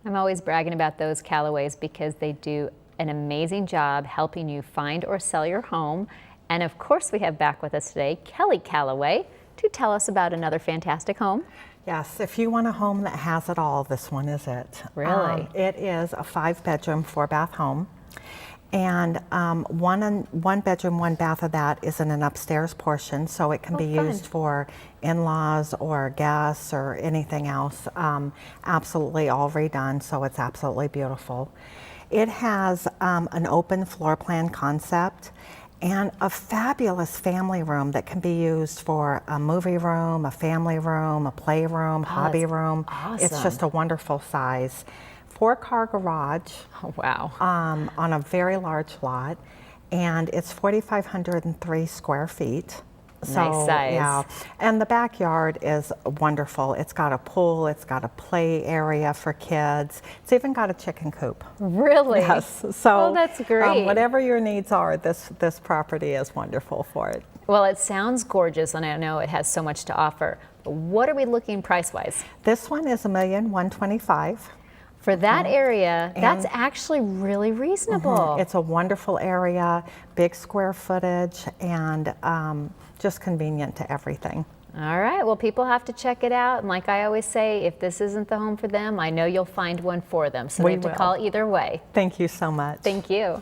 I'm always bragging about those Callaways because they do an amazing job helping you find or sell your home. And of course, we have back with us today Kelly Callaway to tell us about another fantastic home. Yes, if you want a home that has it all, this one is it. Really? It is a 5-bedroom, 4-bath home. And one bedroom, 1 bath of that is in an upstairs portion, so it can be used for in-laws or guests or anything else. Absolutely all redone, so it's absolutely beautiful. It has an open floor plan concept and a fabulous family room that can be used for a movie room, a family room, a playroom, hobby room. Awesome. It's just a wonderful size. 4-car garage. Oh, wow. On a very large lot, and it's 4,503 square feet. So, Nice size. Yeah, and the backyard is wonderful. It's got a pool, it's got a play area for kids. It's even got a chicken coop. Really? Yes. So, oh, that's great. Whatever your needs are, this property is wonderful for it. Well, it sounds gorgeous, and I know it has so much to offer. But what are we looking price-wise? This one is $1,125,000. For that area, that's actually really reasonable. It's a wonderful area, big square footage, and just convenient to everything. All right, well, people have to check it out. And like I always say, if this isn't the home for them, I know you'll find one for them. So they have to call either way. Thank you so much. Thank you.